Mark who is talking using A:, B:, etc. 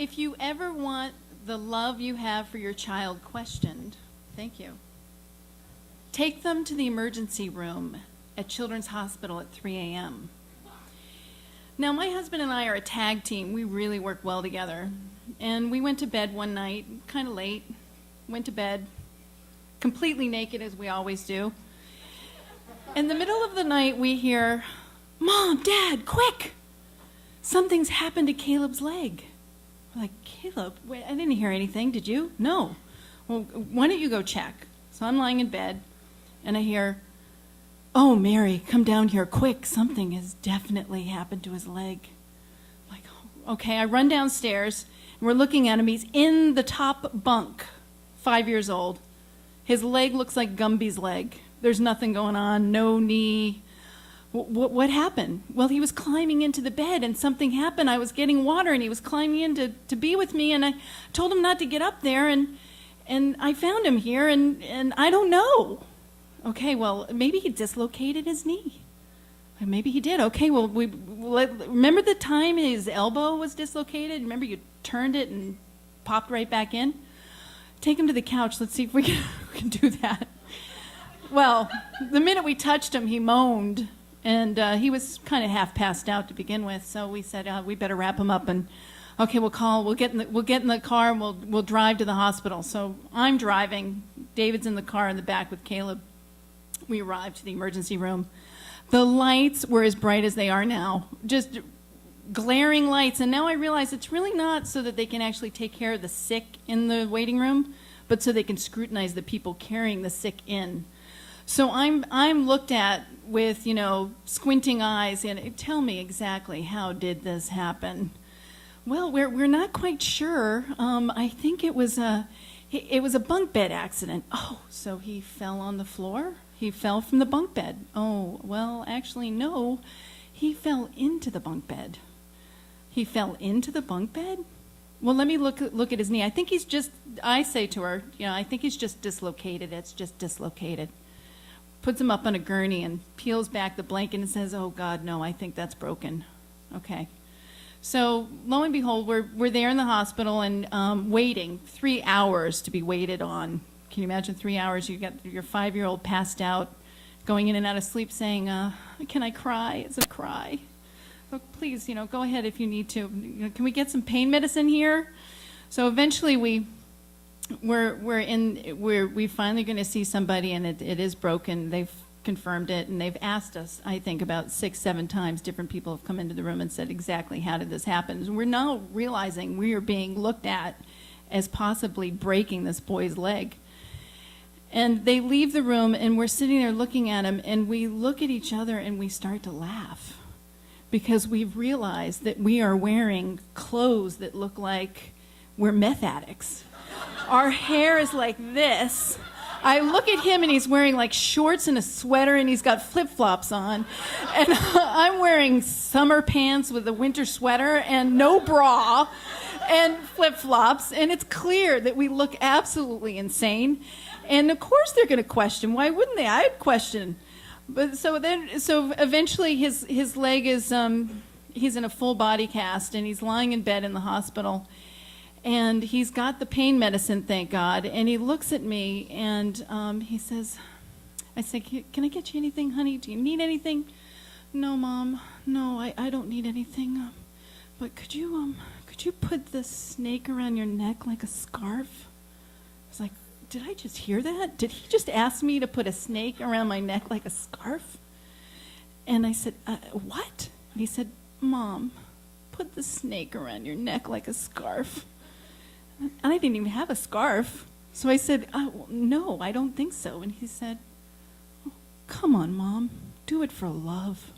A: If you ever want the love you have for your child questioned, thank you. Take them to the emergency room at Children's Hospital at 3 a.m. Now, my husband and I are a tag team. We really work well together. And we went to bed one night, kind of late, went to bed, completely naked as we always do. In the middle of the night, we hear, "Mom, Dad, quick! Something's happened to Caleb's leg." We're like, "Caleb, wait, I didn't hear anything, did you?" "No." "Well, why don't you go check?" So I'm lying in bed, and I hear, "Oh, Mary, come down here quick. Something has definitely happened to his leg." I'm like, "Oh, okay." I run downstairs, and we're looking at him. He's in the top bunk, 5 years old. His leg looks like Gumby's leg. There's nothing going on, no knee. What happened? Well, he was climbing into the bed, and something happened. I was getting water, and he was climbing in to be with me, and I told him not to get up there, and I found him here, and I don't know. Okay, well, maybe he dislocated his knee. Maybe he did. Okay, well, remember the time his elbow was dislocated? Remember you turned it and popped right back in? Take him to the couch. Let's see if we can do that. Well, the minute we touched him, he moaned, and he was kind of half passed out to begin with. So we said we better wrap him up, and okay, we'll get in the car, and we'll drive to the hospital. So I'm driving. David's in the car in the back with Caleb. We arrived to the emergency room. The lights were as bright as they are now, just glaring lights. And now I realize it's really not so that they can actually take care of the sick in the waiting room, but so they can scrutinize the people carrying the sick in. So I'm looked at with, squinting eyes, and tell me exactly, how did this happen? Well, we're not quite sure. I think it was a bunk bed accident. Oh, so he fell on the floor? He fell from the bunk bed. Oh, well, actually, no. He fell into the bunk bed. He fell into the bunk bed? Well, let me look at his knee. I say to her, I think he's just dislocated. It's just dislocated. Puts him up on a gurney and peels back the blanket and says, "Oh, God, no, I think that's broken." Okay. So lo and behold, we're there in the hospital and waiting 3 hours to be waited on. Can you imagine 3 hours? You got your 5-year-old passed out, going in and out of sleep, saying, "Can I cry? It's a cry. Oh, please, go ahead if you need to. Can we get some pain medicine here?" So eventually we're finally going to see somebody, and it is broken. They've confirmed it, and they've asked us, I think, about 6-7 times. Different people have come into the room and said, exactly how did this happen? And we're now realizing we are being looked at as possibly breaking this boy's leg. And they leave the room, and we're sitting there looking at him, and we look at each other and we start to laugh, because we've realized that we are wearing clothes that look like we're meth addicts. Our hair is like this. I look at him, and he's wearing like shorts and a sweater, and he's got flip-flops on. And I'm wearing summer pants with a winter sweater and no bra and flip-flops. And it's clear that we look absolutely insane. And of course they're going to question. Why wouldn't they? I'd question. But so eventually his leg is, he's in a full body cast, and he's lying in bed in the hospital. And he's got the pain medicine, thank God. And he looks at me, and he says, I say, "Can I get you anything, honey? Do you need anything?" "No, Mom. No, I don't need anything. But could you put the snake around your neck like a scarf?" I was like, did I just hear that? Did he just ask me to put a snake around my neck like a scarf? And I said, what? And he said, "Mom, put the snake around your neck like a scarf." And I didn't even have a scarf. So I said, well, "No, I don't think so." And he said, "Oh, come on, Mom, do it for love."